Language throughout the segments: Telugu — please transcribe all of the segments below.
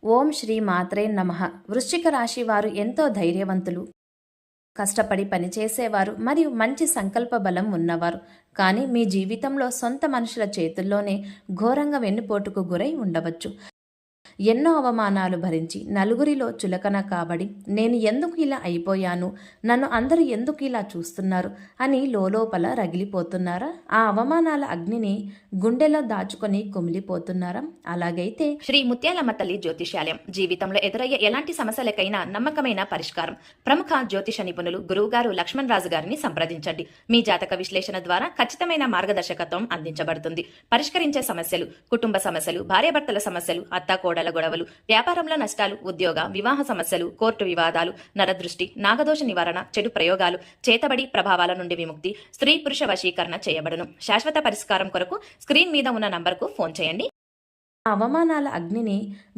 ఓం శ్రీ మాత్రే నమః. వృశ్చిక రాశి వారు ఎంతో ధైర్యవంతులు, కష్టపడి పనిచేసేవారు మరియు మంచి సంకల్ప బలం ఉన్నవారు. కానీ మీ జీవితంలో సొంత మనుషుల చేతుల్లోనే ఘోరంగా వెన్నుపోటుకు గురై ఉండవచ్చు. ఎన్నో అవమానాలు భరించి నలుగురిలో చులకన కాబడి నేను ఎందుకు ఇలా అయిపోయాను, నన్ను అందరూ ఎందుకు ఇలా చూస్తున్నారు అని లోపల రగిలిపోతున్నారా? ఆ అవమానాల అగ్నిని గుండెలో దాచుకొని కుమిలిపోతున్నారా? అలాగైతే శ్రీ ముత్యాలమ్మ తల్లి జ్యోతిష్యాలయం జీవితంలో ఎదురయ్యే ఎలాంటి సమస్యలకైనా నమ్మకమైన పరిష్కారం. ప్రముఖ జ్యోతిష నిపుణులు గురువుగారు లక్ష్మణ్ రాజు గారిని సంప్రదించండి. మీ జాతక విశ్లేషణ ద్వారా ఖచ్చితమైన మార్గదర్శకత్వం అందించబడుతుంది. పరిష్కరించే సమస్యలు: కుటుంబ సమస్యలు, భార్యాభర్తల సమస్యలు, అత్తాకోడల గొడవలు, వ్యాపారంలో నష్టాలు, ఉద్యోగ వివాహ సమస్యలు, కోర్టు వివాదాలు, నరదృష్టి, నాగదోష నివారణ, చెడు ప్రయోగాలు, చేతబడి ప్రభావాల నుండి విముక్తి, స్త్రీ పురుష వశీకరణ చేయబడును. శాశ్వత పరిష్కారం కొరకు స్క్రీన్ మీద ఉన్న నంబర్కు ఫోన్ చేయండి. అవమానాల అగ్నిని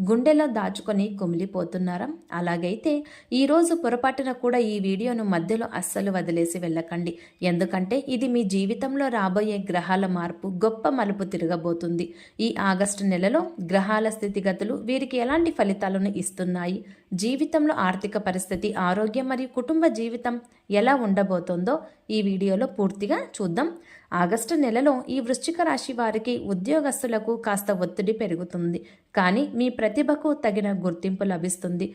గుండెలో దాచుకొని కుమిలిపోతున్నారా? అలాగైతే ఈరోజు పొరపాటున కూడా ఈ వీడియోను మధ్యలో అస్సలు వదిలేసి వెళ్ళకండి. ఎందుకంటే ఇది మీ జీవితంలో రాబోయే గ్రహాల మార్పు గొప్ప మలుపు తిరగబోతుంది. ఈ ఆగస్టు నెలలో గ్రహాల స్థితిగతులు వీరికి ఎలాంటి ఫలితాలను ఇస్తున్నాయి, జీవితంలో ఆర్థిక పరిస్థితి, ఆరోగ్యం మరియు కుటుంబ జీవితం ఎలా ఉండబోతోందో ఈ వీడియోలో పూర్తిగా చూద్దాం. ఆగస్టు నెలలో ఈ వృశ్చిక రాశి వారికి ఉద్యోగస్తులకు కాస్త ఒత్తిడి పెరుగుతుంది, కానీ మీ ప్రతిభకు తగిన గుర్తింపు లభిస్తుంది.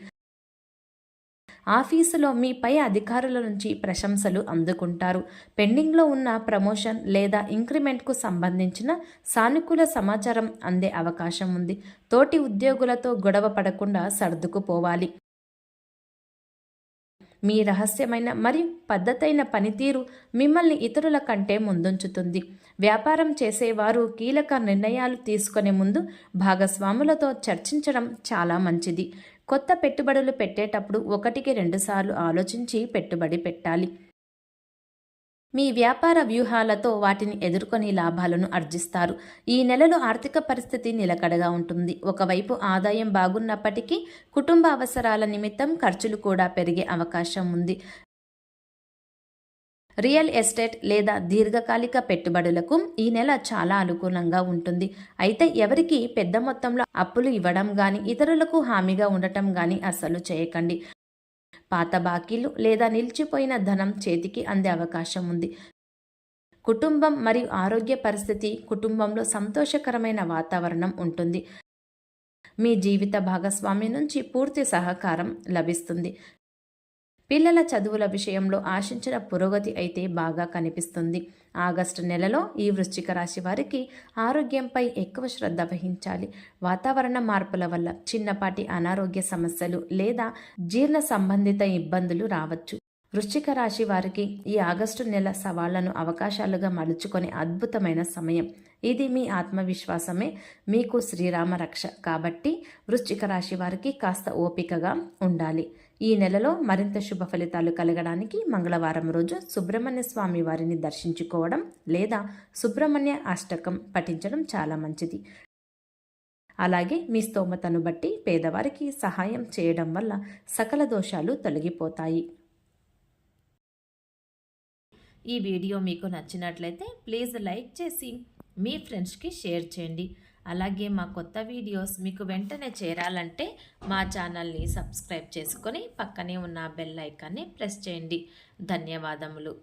ఆఫీసులో మీ పై అధికారుల నుంచి ప్రశంసలు అందుకుంటారు. పెండింగ్లో ఉన్న ప్రమోషన్ లేదా ఇంక్రిమెంట్కు సంబంధించిన సానుకూల సమాచారం అందే అవకాశం ఉంది. తోటి ఉద్యోగులతో గొడవ పడకుండా సర్దుకుపోవాలి. మీ రహస్యమైన మరియు పద్ధతైన పనితీరు మిమ్మల్ని ఇతరుల కంటే ముందుంచుతుంది. వ్యాపారం చేసేవారు కీలక నిర్ణయాలు తీసుకునే ముందు భాగస్వాములతో చర్చించడం చాలా మంచిది. కొత్త పెట్టుబడులు పెట్టేటప్పుడు 1-2 సార్లు ఆలోచించి పెట్టుబడి పెట్టాలి. మీ వ్యాపార వ్యూహాలతో వాటిని ఎదుర్కొని లాభాలను ఆర్జిస్తారు. ఈ నెలలో ఆర్థిక పరిస్థితి నిలకడగా ఉంటుంది. ఒకవైపు ఆదాయం బాగున్నప్పటికీ కుటుంబ అవసరాల నిమిత్తం ఖర్చులు కూడా పెరిగే అవకాశం ఉంది. రియల్ ఎస్టేట్ లేదా దీర్ఘకాలిక పెట్టుబడులకు ఈ నెల చాలా అనుకూలంగా ఉంటుంది. అయితే ఎవరికి పెద్ద మొత్తంలో అప్పులు ఇవ్వడం కానీ, ఇతరులకు హామీగా ఉండటం కానీ అస్సలు చేయకండి. పాత బాకీలు లేదా నిలిచిపోయిన ధనం చేతికి అందే అవకాశం ఉంది. కుటుంబం మరియు ఆరోగ్య పరిస్థితి: కుటుంబంలో సంతోషకరమైన వాతావరణం ఉంటుంది. మీ జీవిత భాగస్వామి నుంచి పూర్తి సహకారం లభిస్తుంది. పిల్లల చదువుల విషయంలో ఆశించిన పురోగతి అయితే బాగా కనిపిస్తుంది. ఆగస్టు నెలలో ఈ వృశ్చిక రాశి వారికి ఆరోగ్యంపై ఎక్కువ శ్రద్ధ వహించాలి. వాతావరణ మార్పుల వల్ల చిన్నపాటి అనారోగ్య సమస్యలు లేదా జీర్ణ సంబంధిత ఇబ్బందులు రావచ్చు. వృశ్చిక రాశి వారికి ఈ ఆగస్టు నెల సవాళ్లను అవకాశాలుగా మలుచుకునే అద్భుతమైన సమయం. ఇది మీ ఆత్మవిశ్వాసమే మీకు శ్రీరామ రక్ష. కాబట్టి వృశ్చిక రాశి వారికి కాస్త ఓపికగా ఉండాలి. ఈ నెలలో మరింత శుభ ఫలితాలు కలగడానికి మంగళవారం రోజు సుబ్రహ్మణ్య స్వామి వారిని దర్శించుకోవడం లేదా సుబ్రహ్మణ్య అష్టకం పఠించడం చాలా మంచిది. అలాగే మీ స్తోమతను బట్టి పేదవారికి సహాయం చేయడం వల్ల సకల దోషాలు తొలగిపోతాయి. ఈ వీడియో మీకు నచ్చినట్లయితే ప్లీజ్ లైక్ చేసి మీ ఫ్రెండ్స్కి షేర్ చేయండి. అలాగే మా కొత్త వీడియోస్ మీకు వెంటనే చేరాలంటే మా ఛానల్ని సబ్స్క్రైబ్ చేసుకొని పక్కనే ఉన్న బెల్ ఐకాన్ని ప్రెస్ చేయండి. ధన్యవాదములు.